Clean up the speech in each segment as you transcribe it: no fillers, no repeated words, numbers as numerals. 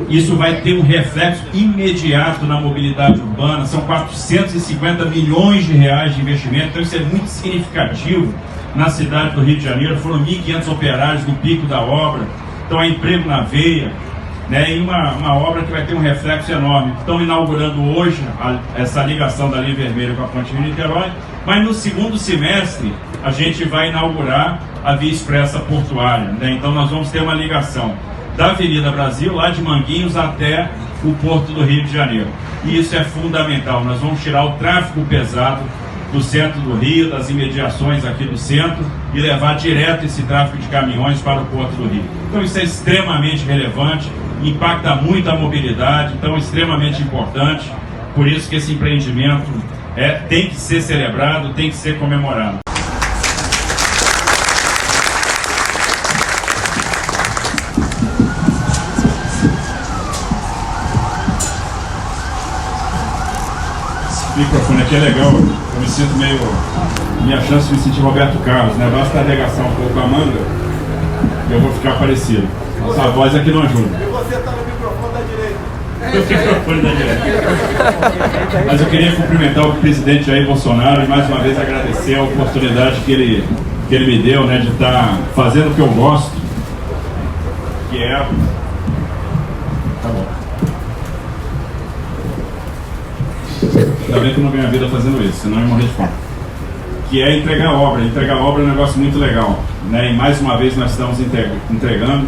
Isso vai ter um reflexo imediato na mobilidade urbana. São 450 milhões de reais de investimento, então isso é muito significativo na cidade do Rio de Janeiro. Foram 1.500 operários no pico da obra, então é emprego na veia, né? E uma obra que vai ter um reflexo enorme. Estão inaugurando hoje essa ligação da linha vermelha com a Ponte Rio-Niterói, mas no segundo semestre a gente vai inaugurar a Via Expressa Portuária, né? Então nós vamos ter uma ligação da Avenida Brasil, lá de Manguinhos até o Porto do Rio de Janeiro. E isso é fundamental. Nós vamos tirar o tráfego pesado do centro do Rio, das imediações aqui do centro, e levar direto esse tráfego de caminhões para o Porto do Rio. Então isso é extremamente relevante, impacta muito a mobilidade, então é extremamente importante. Por isso que esse empreendimento tem que ser celebrado, tem que ser comemorado. Esse microfone aqui é legal, eu me sinto meio... Minha chance de me sentir Roberto Carlos, né? Basta arregaçar um pouco a manga e eu vou ficar parecido. Nossa, a voz aqui não ajuda. E você está no microfone da direita. O microfone da direita. Mas eu queria cumprimentar o presidente Jair Bolsonaro e mais uma vez agradecer a oportunidade que ele me deu, né, de estar fazendo o que eu gosto, que é... Tá bom. Ainda bem que eu não ganho a vida fazendo isso, senão eu ia morrer de fome. Que é entregar obra. Entregar obra é um negócio muito legal, né? E mais uma vez nós estamos entregando.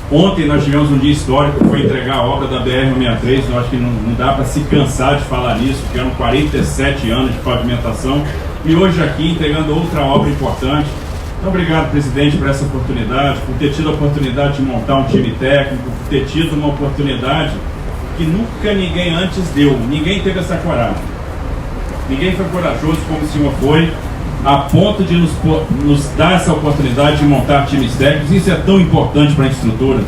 Ontem nós tivemos um dia histórico, que foi entregar a obra da BR-163. Eu acho que não dá para se cansar de falar nisso, porque eram 47 anos de pavimentação. E hoje aqui entregando outra obra importante. Então, obrigado, presidente, por essa oportunidade, por ter tido a oportunidade de montar um time técnico, por ter tido uma oportunidade que nunca ninguém antes deu. Ninguém teve essa coragem. Ninguém foi corajoso como o senhor foi, a ponto de nos dar essa oportunidade de montar times técnicos. Isso é tão importante para a infraestrutura.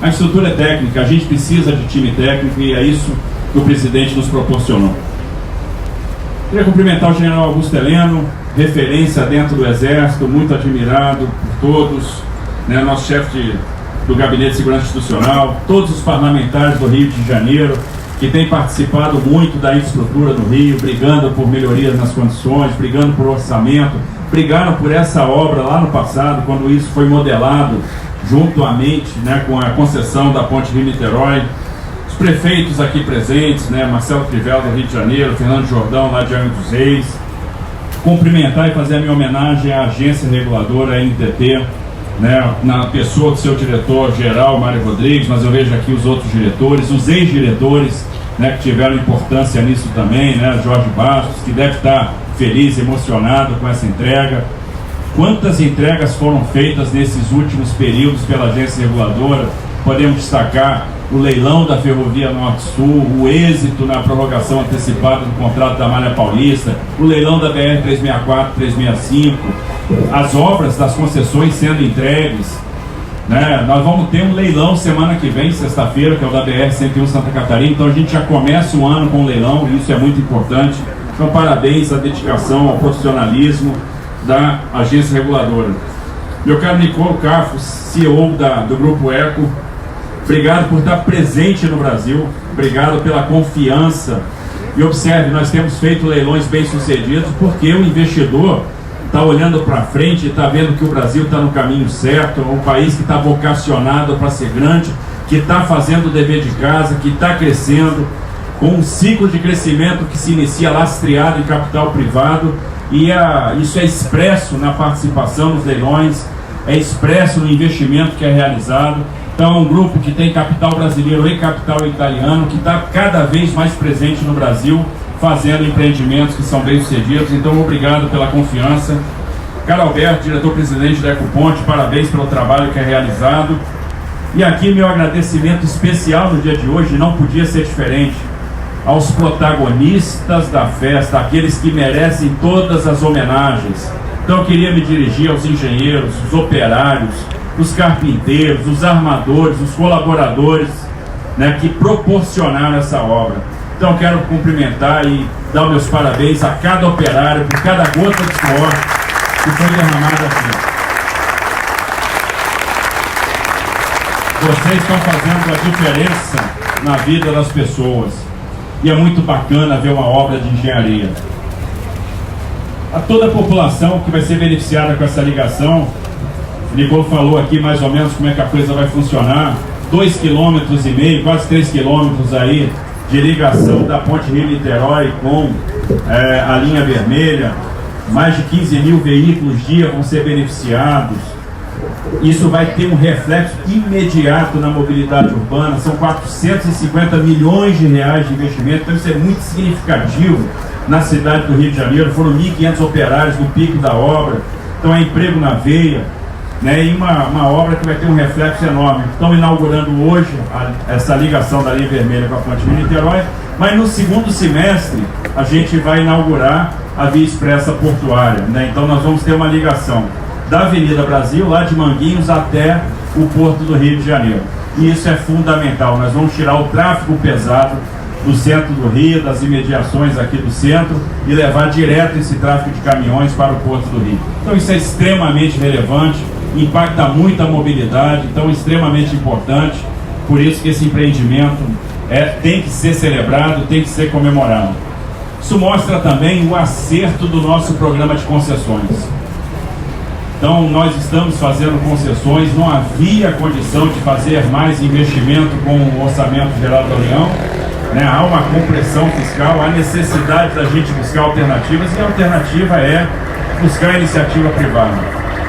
A infraestrutura é técnica, a gente precisa de time técnico e é isso que o presidente nos proporcionou. Queria cumprimentar o general Augusto Heleno, referência dentro do Exército, muito admirado por todos, né, nosso chefe do Gabinete de Segurança Institucional, todos os parlamentares do Rio de Janeiro, que têm participado muito da infraestrutura do Rio, brigando por melhorias nas condições, brigando por orçamento, brigaram por essa obra lá no passado, quando isso foi modelado juntamente, né, com a concessão da Ponte Rio-Niterói. Os prefeitos aqui presentes, né, Marcelo Crivella do Rio de Janeiro, Fernando Jordão lá de Angra dos Reis. Cumprimentar e fazer a minha homenagem à agência reguladora, a NTT, né, na pessoa do seu diretor-geral, Mário Rodrigues, mas eu vejo aqui os outros diretores, os ex-diretores, né, que tiveram importância nisso também, né, Jorge Bastos, que deve estar feliz, emocionado com essa entrega. Quantas entregas foram feitas nesses últimos períodos pela agência reguladora? Podemos destacar o leilão da Ferrovia Norte-Sul, o êxito na prorrogação antecipada do contrato da Malha Paulista, o leilão da BR-364, 365, as obras das concessões sendo entregues, né? Nós vamos ter um leilão semana que vem, sexta-feira, que é o da BR-101 Santa Catarina, então a gente já começa o ano com o leilão, e isso é muito importante. Então parabéns à dedicação, ao profissionalismo da agência reguladora. Meu caro Nicolo Cafo, CEO do Grupo Eco, obrigado por estar presente no Brasil, obrigado pela confiança. E observe, nós temos feito leilões bem-sucedidos porque o investidor está olhando para frente e está vendo que o Brasil está no caminho certo, é um país que está vocacionado para ser grande, que está fazendo o dever de casa, que está crescendo, com um ciclo de crescimento que se inicia lastreado em capital privado, e isso é expresso na participação nos leilões, é expresso no investimento que é realizado. Então é um grupo que tem capital brasileiro e capital italiano, que está cada vez mais presente no Brasil, fazendo empreendimentos que são bem-sucedidos. Então, obrigado pela confiança. Carlos Alberto, diretor-presidente da Ecoponte, parabéns pelo trabalho que é realizado. E aqui meu agradecimento especial no dia de hoje, não podia ser diferente, aos protagonistas da festa, aqueles que merecem todas as homenagens. Então eu queria me dirigir aos engenheiros, os operários, os carpinteiros, os armadores, os colaboradores, né, que proporcionaram essa obra. Então quero cumprimentar e dar meus parabéns a cada operário por cada gota de suor que foi derramada aqui. Vocês estão fazendo a diferença na vida das pessoas. E é muito bacana ver uma obra de engenharia. A toda a população que vai ser beneficiada com essa ligação, o Nicole falou aqui mais ou menos como é que a coisa vai funcionar. 2,5 km, quase 3 km aí de ligação da Ponte Rio-Niterói com a linha vermelha. Mais de 15 mil veículos dia vão ser beneficiados. Isso vai ter um reflexo imediato na mobilidade urbana. São 450 milhões de reais de investimento, então isso é muito significativo na cidade do Rio de Janeiro. Foram 1.500 operários no pico da obra, então é emprego na veia, né? E uma obra que vai ter um reflexo enorme. Estão inaugurando hoje essa ligação da linha vermelha com a Ponte Rio-Niterói, mas no segundo semestre a gente vai inaugurar a Via Expressa Portuária, né? Então nós vamos ter uma ligação da Avenida Brasil, lá de Manguinhos até o Porto do Rio de Janeiro. E isso é fundamental. Nós vamos tirar o tráfego pesado do centro do Rio, das imediações aqui do centro, e levar direto esse tráfego de caminhões para o Porto do Rio. Então isso é extremamente relevante, impacta muito a mobilidade, então é extremamente importante. Por isso que esse empreendimento tem que ser celebrado, tem que ser comemorado. Isso mostra também o acerto do nosso programa de concessões. Então, nós estamos fazendo concessões, não havia condição de fazer mais investimento com o Orçamento Geral da União, né? Há uma compressão fiscal, há necessidade da gente buscar alternativas, e a alternativa é buscar a iniciativa privada,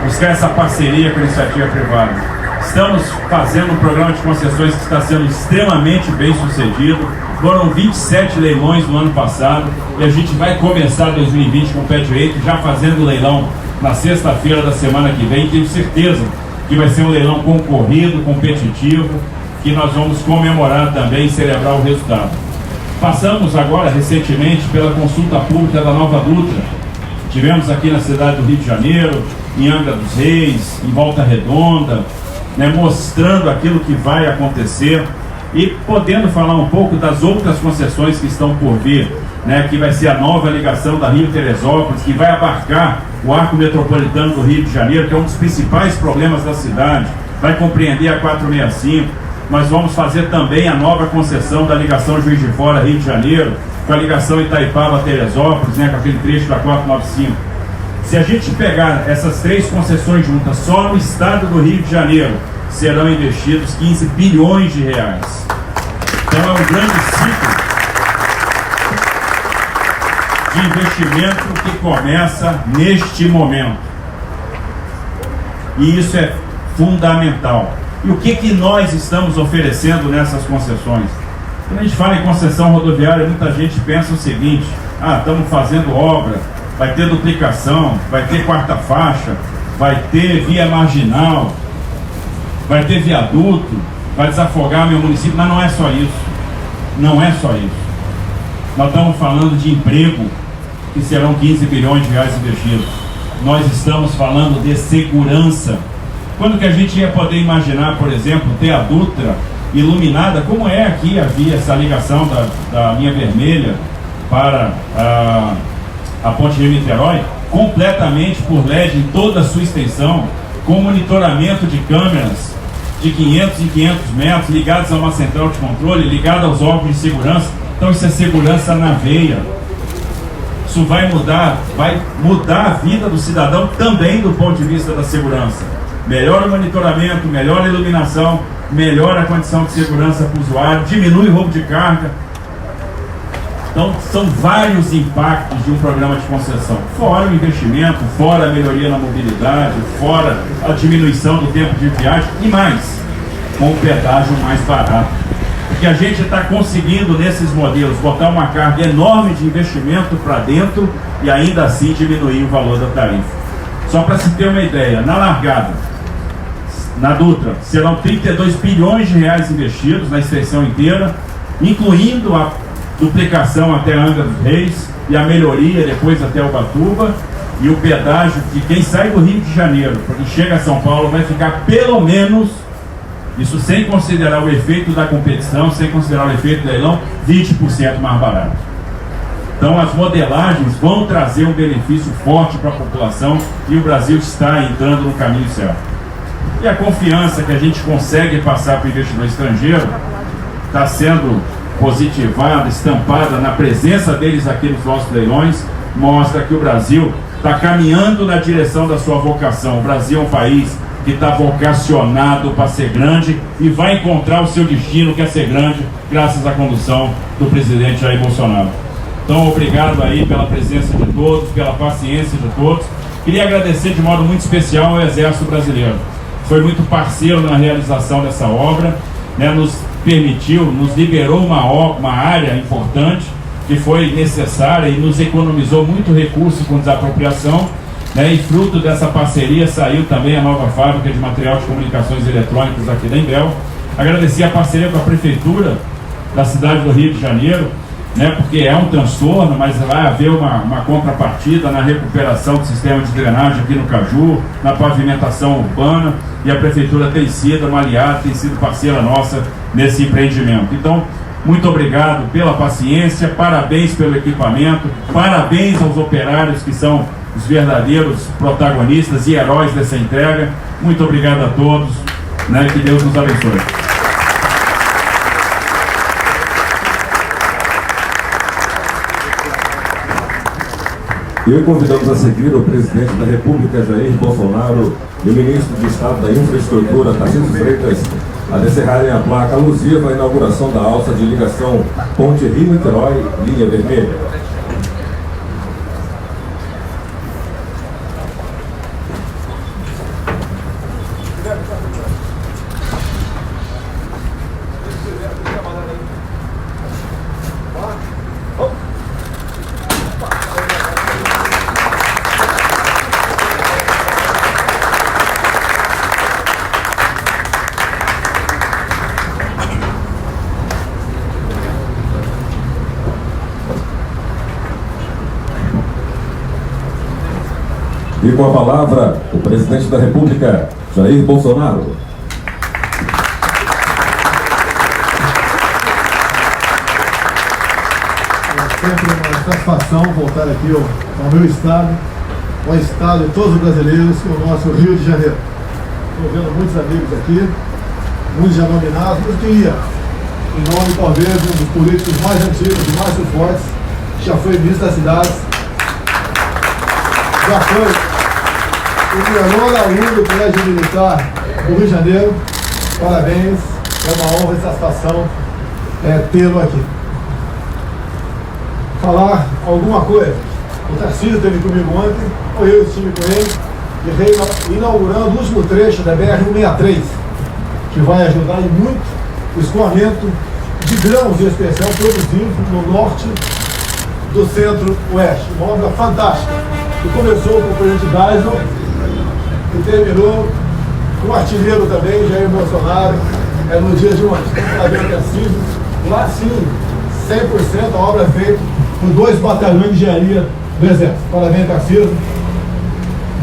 buscar essa parceria com a iniciativa privada. Estamos fazendo um programa de concessões que está sendo extremamente bem sucedido. Foram 27 leilões no ano passado, e a gente vai começar 2020 com o pé direito, já fazendo leilão na sexta-feira da semana que vem. Tenho certeza que vai ser um leilão concorrido, competitivo, que nós vamos comemorar também e celebrar o resultado. Passamos agora, recentemente, pela consulta pública da Nova Dutra. Tivemos aqui na cidade do Rio de Janeiro, em Angra dos Reis, em Volta Redonda, né, mostrando aquilo que vai acontecer e podendo falar um pouco das outras concessões que estão por vir, né, que vai ser a nova ligação da Rio-Teresópolis, que vai abarcar o arco metropolitano do Rio de Janeiro, que é um dos principais problemas da cidade, vai compreender a 465. Nós vamos fazer também a nova concessão da ligação Juiz de Fora Rio de Janeiro, com a ligação Itaipava-Teresópolis, né, com aquele trecho da 495. Se a gente pegar essas três concessões juntas, só no estado do Rio de Janeiro serão investidos 15 bilhões de reais. Então é um grande ciclo de investimento que começa neste momento. E isso é fundamental. E o que nós estamos oferecendo nessas concessões? Quando a gente fala em concessão rodoviária, muita gente pensa o seguinte: estamos fazendo obra, vai ter duplicação, vai ter quarta faixa, vai ter via marginal, vai ter viaduto, vai desafogar meu município. Mas não é só isso. Não é só isso. Nós estamos falando de emprego, que serão 15 bilhões de reais investidos. Nós estamos falando de segurança. Quando que a gente ia poder imaginar, por exemplo, ter a Dutra iluminada, como é aqui havia essa ligação da linha vermelha para a Ponte Rio-Niterói, completamente por LED em toda a sua extensão, com monitoramento de câmeras de 500 em 500 metros, ligados a uma central de controle, ligada aos órgãos de segurança. Então isso é segurança na veia. Isso vai mudar a vida do cidadão também do ponto de vista da segurança. Melhora o monitoramento, melhora a iluminação, melhora a condição de segurança para o usuário, diminui o roubo de carga. Então são vários impactos de um programa de concessão. Fora o investimento, fora a melhoria na mobilidade, fora a diminuição do tempo de viagem e mais, com o pedágio mais barato. Porque a gente está conseguindo nesses modelos botar uma carga enorme de investimento para dentro e ainda assim diminuir o valor da tarifa. Só para se ter uma ideia, na largada, na Dutra, serão 32 bilhões de reais investidos na extensão inteira, incluindo a duplicação até Angra dos Reis e a melhoria depois até Ubatuba, e o pedágio que quem sai do Rio de Janeiro e chega a São Paulo vai ficar pelo menos, isso sem considerar o efeito da competição, sem considerar o efeito do leilão, 20% mais barato. Então as modelagens vão trazer um benefício forte para a população e o Brasil está entrando no caminho certo. E a confiança que a gente consegue passar para o investidor estrangeiro está sendo positivada, estampada na presença deles aqui nos nossos leilões, mostra que o Brasil está caminhando na direção da sua vocação. O Brasil é um país que está vocacionado para ser grande e vai encontrar o seu destino, que é ser grande, graças à condução do presidente Jair Bolsonaro. Então, obrigado aí pela presença de todos, pela paciência de todos. Queria agradecer de modo muito especial ao Exército Brasileiro. Foi muito parceiro na realização dessa obra, né, nos permitiu, nos liberou uma área importante que foi necessária e nos economizou muito recurso com desapropriação, né, e fruto dessa parceria saiu também a nova fábrica de material de comunicações eletrônicas aqui da Embel. Agradecer a parceria com a Prefeitura da cidade do Rio de Janeiro, né, porque é um transtorno, mas vai haver uma contrapartida na recuperação do sistema de drenagem aqui no Caju, na pavimentação urbana, e a Prefeitura tem sido uma aliada, tem sido parceira nossa nesse empreendimento. Então, muito obrigado pela paciência, parabéns pelo equipamento, parabéns aos operários que são os verdadeiros protagonistas e heróis dessa entrega. Muito obrigado a todos, né, que Deus nos abençoe. E convidamos a seguir o presidente da República, Jair Bolsonaro, e o ministro de Estado da Infraestrutura, Tarcísio Freitas, a descerrarem a placa alusiva à inauguração da alça de ligação Ponte Rio-Niterói, linha vermelha. E com a palavra, o presidente da República, Jair Bolsonaro. É sempre uma satisfação voltar aqui ao meu estado, ao estado de todos os brasileiros, o nosso Rio de Janeiro. Estou vendo muitos amigos aqui, muitos já nominados, mas queria, em nome talvez de um dos políticos mais antigos e mais fortes, que já foi ministro das cidades, já foi o menor aluno do Colégio Militar do Rio de Janeiro. Parabéns, é uma honra e satisfação tê-lo aqui. Falar alguma coisa. O Tarcísio esteve comigo ontem, foi eu que estive com ele, inaugurando o último trecho da BR-163, que vai ajudar em muito o escoamento de grãos em especial produzidos no norte do centro-oeste. Uma obra fantástica, que começou com o presidente Geisel e terminou com o artilheiro também, Jair Bolsonaro, no dia de ontem. Parabéns, Tarcísio. Lá sim, 100% a obra feita por 2 batalhões de engenharia do Exército. Parabéns, Tarcísio.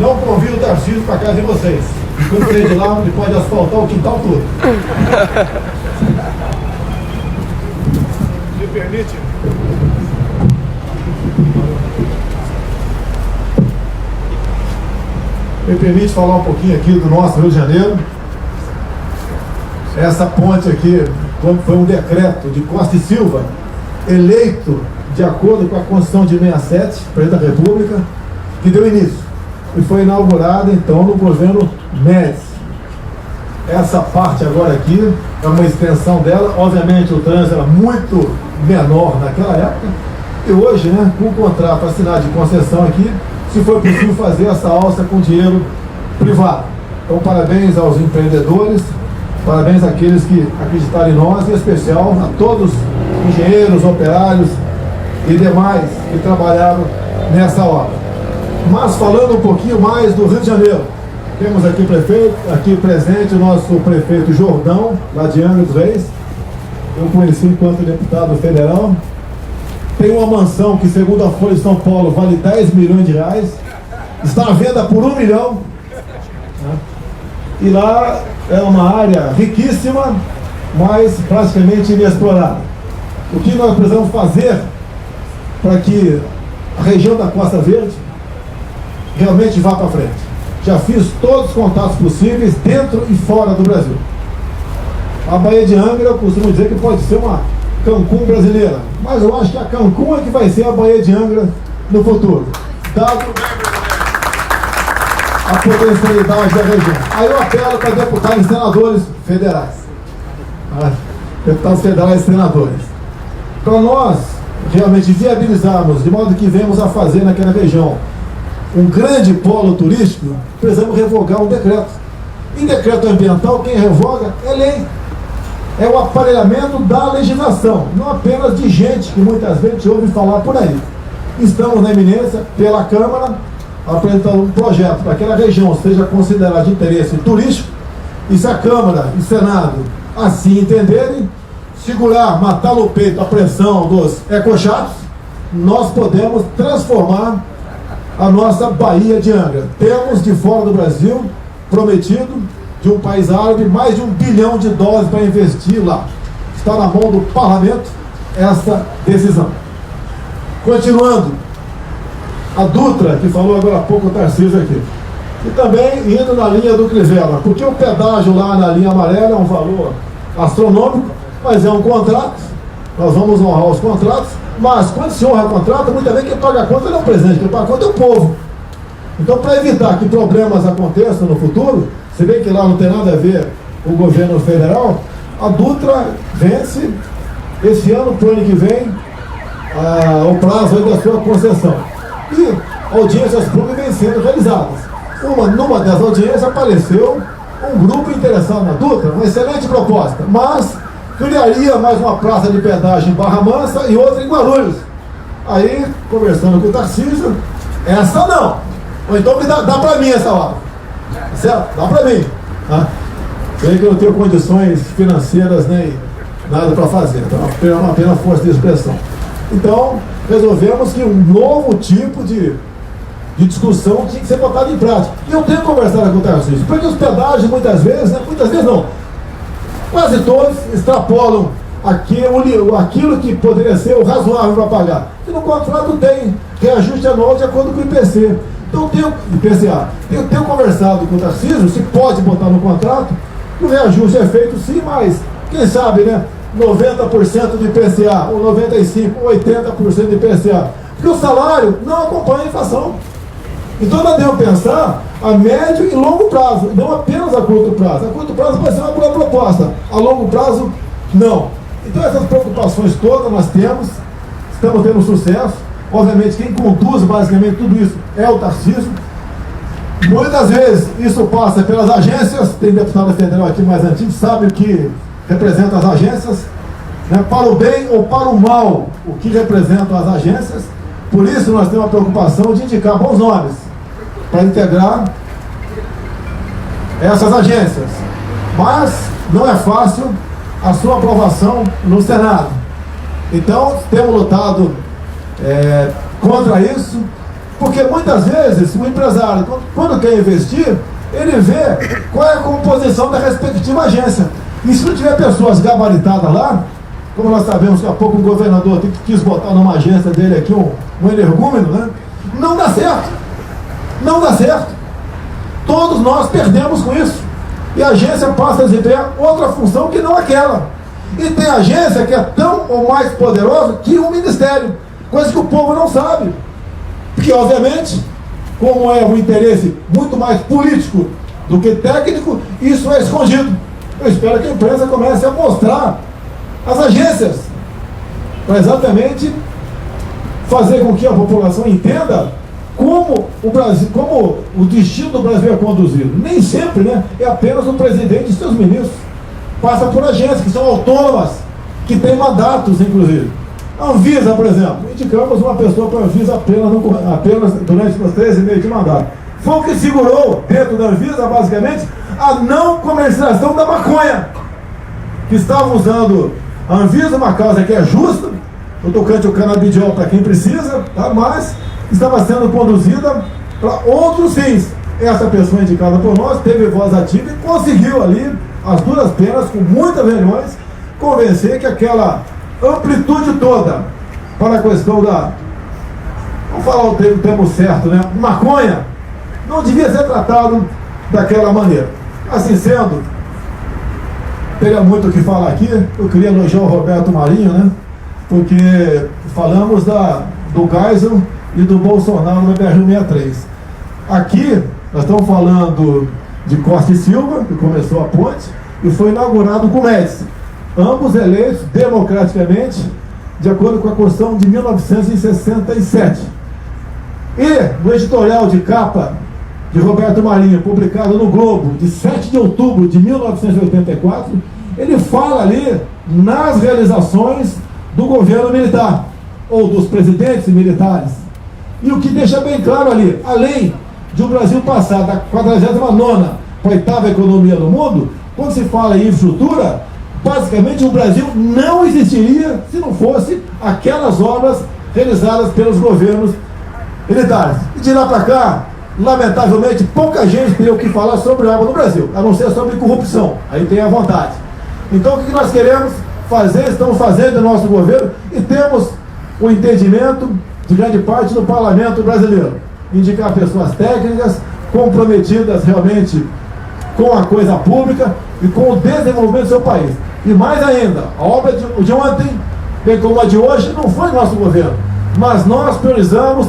Não convido o Tarcísio para casa de vocês. Quando sair de lá, ele pode asfaltar o quintal todo. Me permite? Me permite falar um pouquinho aqui do nosso Rio de Janeiro. Essa ponte aqui foi um decreto de Costa e Silva, eleito de acordo com a Constituição de 67, presidente da República, que deu início. E foi inaugurada então no governo Médici. Essa parte agora aqui é uma extensão dela. Obviamente o trânsito era muito menor naquela época. E hoje, né, com o contrato assinado de concessão aqui, se foi possível fazer essa alça com dinheiro privado. Então, parabéns aos empreendedores, parabéns àqueles que acreditaram em nós, em especial a todos os engenheiros, operários e demais que trabalharam nessa obra. Mas falando um pouquinho mais do Rio de Janeiro, temos aqui presente o nosso prefeito Jordão, lá de Angra dos Reis. Eu conheci enquanto deputado federal. Tem uma mansão que, segundo a Folha de São Paulo, vale 10 milhões de reais. Está à venda por 1 milhão. E lá é uma área riquíssima, mas praticamente inexplorada. O que nós precisamos fazer para que a região da Costa Verde realmente vá para frente? Já fiz todos os contatos possíveis dentro e fora do Brasil. A Baía de Angra, eu costumo dizer que pode ser uma Cancún brasileira, mas eu acho que a Cancún é que vai ser a Baía de Angra no futuro, dado a potencialidade da região. Aí eu apelo para deputados e senadores federais, deputados federais e senadores, para nós realmente viabilizarmos, de modo que venhamos a fazer naquela região um grande polo turístico, precisamos revogar um decreto. Em decreto ambiental, quem revoga é lei. É o aparelhamento da legislação, não apenas de gente que muitas vezes ouve falar por aí. Estamos na iminência, pela Câmara, apresentando um projeto para que aquela região seja considerada de interesse turístico, e se a Câmara e Senado assim entenderem, segurar, matar no peito a pressão dos ecochatos, nós podemos transformar a nossa Baía de Angra. Temos de fora do Brasil prometido de um país árabe mais de $1 bilhão para investir lá. Está na mão do parlamento essa decisão. Continuando, a Dutra, que falou agora há pouco o Tarcísio aqui, e também indo na linha do Crivella, porque o pedágio lá na linha amarela é um valor astronômico, mas é um contrato, nós vamos honrar os contratos, mas quando se honra o contrato, muitas vezes quem paga a conta não é o presidente, quem paga a conta é o povo. Então, para evitar que problemas aconteçam no futuro, se bem que lá não tem nada a ver o governo federal, a Dutra vence esse ano, para o ano que vem, o prazo aí da sua concessão. E audiências públicas vêm sendo realizadas. Numa das audiências apareceu um grupo interessado na Dutra, uma excelente proposta, mas criaria mais uma praça de pedágio em Barra Mansa e outra em Guarulhos. Aí, conversando com o Tarcísio, essa não. Ou então me dá para mim essa hora. Certo? Dá para mim. Sei que eu não tenho condições financeiras nem nada para fazer. Então é uma pena força de expressão. Então, resolvemos que um novo tipo de discussão tinha que ser botado em prática. E eu tenho conversado com o Tarcísio, porque os pedágios muitas vezes não, quase todos extrapolam aquilo que poderia ser o razoável para pagar. E no contrato tem reajuste anual de acordo com o IPC. Então eu tenho conversado com o Tarcísio, se pode botar no contrato, o reajuste é feito sim, mas quem sabe, né? 90% de IPCA, ou 95%, ou 80% de IPCA. Porque o salário não acompanha a inflação. Então nós devemos pensar a médio e longo prazo, não apenas a curto prazo. A curto prazo pode ser uma boa proposta, a longo prazo, não. Então essas preocupações todas nós temos, estamos tendo sucesso. Obviamente quem conduz basicamente tudo isso é o Tarcísio. Muitas vezes isso passa pelas agências, tem deputado federal aqui mais antigo, sabe o que representa as agências, né, para o bem ou para o mal, o que representam as agências. Por isso nós temos a preocupação de indicar bons nomes para integrar essas agências. Mas não é fácil a sua aprovação no Senado. Então temos lutado contra isso, porque muitas vezes o empresário, quando quer investir, ele vê qual é a composição da respectiva agência. E se não tiver pessoas gabaritadas lá, como nós sabemos que há pouco o governador quis botar numa agência dele aqui um energúmeno, né? Não dá certo. Não dá certo. Todos nós perdemos com isso. E a agência passa a desempenhar outra função que não aquela. E tem agência que é tão ou mais poderosa que um ministério. Coisa que o povo não sabe. Porque, obviamente, como é um interesse muito mais político do que técnico, isso é escondido. Eu espero que a imprensa comece a mostrar as agências, para exatamente fazer com que a população entenda como o Brasil, como o destino do Brasil é conduzido. Nem sempre, né, é apenas o presidente e seus ministros. Passa por agências que são autônomas, que têm mandatos, inclusive. A Anvisa, por exemplo, indicamos uma pessoa para a Anvisa apenas durante os 13 meses de mandato. Foi o que segurou, dentro da Anvisa, basicamente, a não comercialização da maconha, que estavam usando a Anvisa, uma causa que é justa, o tocante ao canabidiol para quem precisa, tá? Mas estava sendo conduzida para outros fins. Essa pessoa indicada por nós teve voz ativa e conseguiu ali, as duras penas, com muitas reuniões, convencer que aquela amplitude toda para a questão da, vamos falar o termo certo, né? Maconha, não devia ser tratado daquela maneira. Assim sendo, teria muito o que falar aqui. Eu queria elogiar o Roberto Marinho, né? Porque falamos do Geisel e do Bolsonaro no BR-163. Aqui, nós estamos falando de Costa e Silva, que começou a ponte, e foi inaugurado com Médici. Ambos eleitos democraticamente, de acordo com a Constituição de 1967. E no editorial de capa de Roberto Marinho, publicado no Globo, de 7 de outubro de 1984, ele fala ali nas realizações do governo militar, ou dos presidentes militares. E o que deixa bem claro ali, além de o Brasil passar da 49ª para a 8ª economia do mundo, quando se fala em infraestrutura, basicamente o Brasil não existiria se não fosse aquelas obras realizadas pelos governos militares. E de lá para cá, lamentavelmente, pouca gente tem o que falar sobre obra no Brasil, a não ser sobre corrupção. Aí tem a vontade. Então o que nós queremos fazer, estamos fazendo no nosso governo, e temos o entendimento de grande parte do parlamento brasileiro. Indicar pessoas técnicas, comprometidas realmente com a coisa pública e com o desenvolvimento do seu país. E mais ainda, a obra de ontem, bem como a de hoje, não foi nosso governo, mas nós priorizamos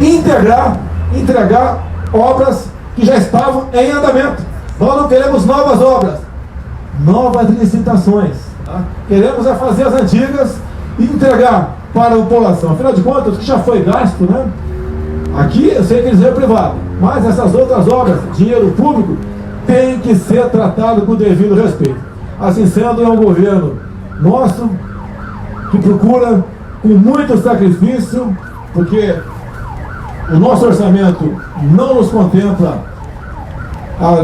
entregar obras que já estavam em andamento. Nós não queremos novas obras, novas licitações. Tá? Queremos é fazer as antigas e entregar para a população. Afinal de contas, o que já foi gasto, né? Aqui eu sei que eles é privado, mas essas outras obras, dinheiro público, tem que ser tratado com o devido respeito. Assim sendo, é um governo nosso que procura com muito sacrifício, porque o nosso orçamento não nos contempla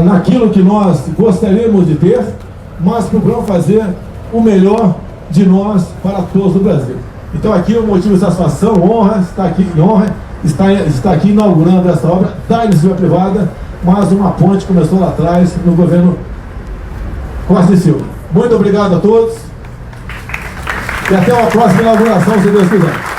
naquilo que nós gostaríamos de ter, mas procuramos fazer o melhor de nós para todos do Brasil. Então aqui é um motivo de satisfação, honra estar aqui inaugurando essa obra da iniciativa privada, mas uma ponte começou lá atrás no governo Costa e Silva. Muito obrigado a todos e até uma próxima inauguração, se Deus quiser.